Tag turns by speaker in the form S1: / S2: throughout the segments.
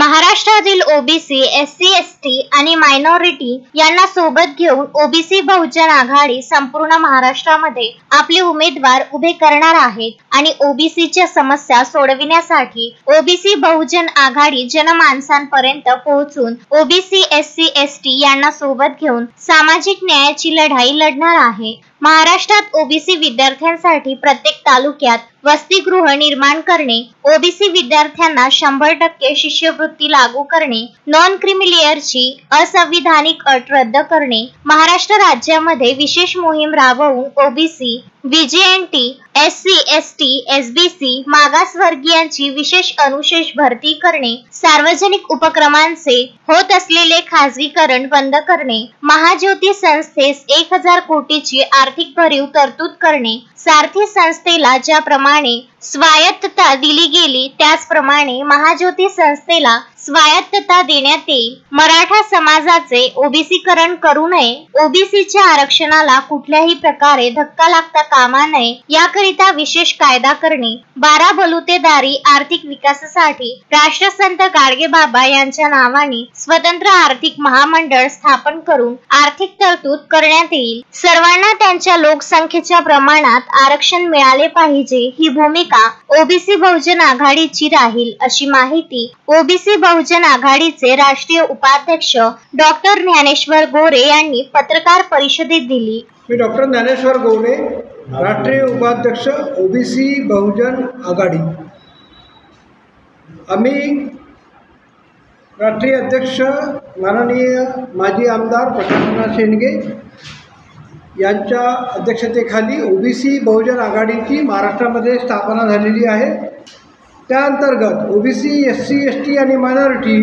S1: महाराष्ट्रातील OBC, SC, ST आणि minority यांना सोबत घेऊन ओबीसी बहुजन आघाडी संपूर्ण महाराष्ट्रामध्ये आपले उमेदवार उभे करणार आहेत आणि ओबीसीच्या समस्या सोडविण्यासाठी ओबीसी बहुजन आघाडी जनमानसांपर्यंत पोहोचून ओबीसी, एससी, एसटी यांना सोबत घेऊन सामाजिक न्यायाची लढाई लढणार आहे। महाराष्ट्रात ओबीसी विद्यार्थ्यांसाठी प्रत्येक तालुक्यात वसतिगृह निर्माण करणे, ओबीसी विद्यार्थ्यांना 100% शिष्यवृत्ती लागू करणे, नॉन क्रिमिलियरची असंविधानिक अट रद्द करणे, महाराष्ट्र राज्यामध्ये विशेष मोहीम राबवून OBC, VJNT, SC, ST, SBC मागासवर्गीयांची विशेष अनुशेष भरती करणे, सार्वजनिक उपक्रमांचे होत असलेले खासगीकरण बंद करणे, महाज्योती संस्थेस 1000 कोटीची आर्थिक भरीव तरतूद करणे, सारथी संस्थेला ज्याप्रमाणे स्वायत्तता दिली गेली त्याचप्रमाणे महाज्योती संस्थेला स्वायत्तता देण्यात येईल, मराठा समाजाचे ओबीसीकरण करू नये, ओबीसीच्या आरक्षणाला कुठल्याही प्रकारे धक्का लागता कामा नये याकरिता विशेष कायदा करणे, 12 बलुतेदारी आर्थिक विकासासाठी राष्ट्रसंत गाडगेबाबा यांच्या नावाने स्वतंत्र आर्थिक महामंडळ स्थापन करून आर्थिक तरतूद करण्यात येईल, सर्वांना त्यांच्या लोकसंख्येच्या प्रमाणात आरक्षण मिळाले पाहिजे ही भूमिका ओबीसी बहुजन आघाडीची राहील, अशी माहिती ओबीसी बहुजन आघाडीचे राष्ट्रीय उपाध्यक्ष डॉक्टर ज्ञानेश्वर गोरे यांनी पत्रकार परिषदेत दिली।
S2: मी डॉक्टर ज्ञानेश्वर गोरे, राष्ट्रीय उपाध्यक्ष ओबीसी बहुजन आघाडी। आम्ही राष्ट्रीय अध्यक्ष माननीय माजी आमदार प्रशांत शेंडगे यांच्या अध्यक्षतेखाली ओबीसी बहुजन आघाडीची महाराष्ट्रामध्ये स्थापना झालेली आहे। त्या अंतर्गत ओबीसी, एससी, एसटी आणि मायनॉरिटी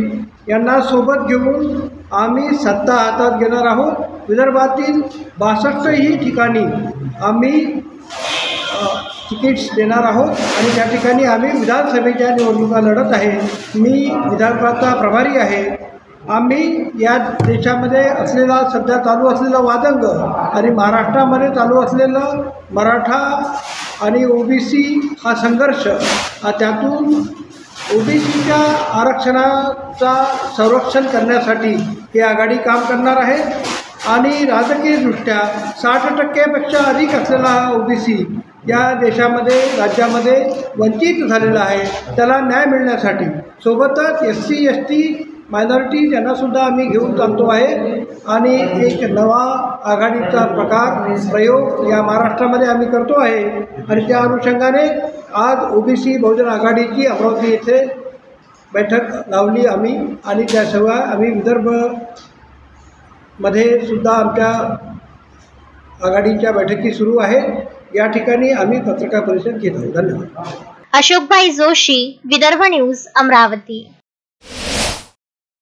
S2: यांना सोबत घेऊन आम्ही सत्ता हातात घेणार आहोत। विदर्भातील 62ही ठिकाणी आम्ही तिकीट्स देणार आहोत आणि त्या ठिकाणी आम्ही विधानसभेच्या निवडणुका लढत आहे। मी विदर्भाचा प्रभारी आहे। आम्ही या देशामध्ये असलेला सध्या चालू असलेला वादंग आणि महाराष्ट्रामध्ये चालू असलेलं मराठा आणि ओबीसी हा संघर्ष, त्यातून ओबीसीच्या आरक्षणाचा संरक्षण करण्यासाठी ही आघाडी काम करणार आहे आणि राजकीयदृष्ट्या 60% पेक्षा अधिक असलेला हा ओबीसी या देशामध्ये राज्यामध्ये वंचित झालेला आहे, त्याला न्याय मिळण्यासाठी सोबतच एससी, एसटी, मायनॉरिटी यांनासुद्धा आम्ही घेऊन चालतो आहे आणि एक नवा आघाडीचा प्रयोग या महाराष्ट्रामध्ये आम्ही करतो आहे आणि त्या अनुषंगाने आज ओबीसी बहुजन आघाडीची अमरावती येथे बैठक लावली आम्ही आणि त्याशिवाय आम्ही विदर्भमध्ये सुद्धा आमच्या आघाडीच्या बैठकी सुरू आहेत। या ठिकाणी आम्ही पत्रकार परिषद घेत आहोत। धन्यवाद।
S1: अशोकभाई जोशी, विदर्भ न्यूज, अमरावती।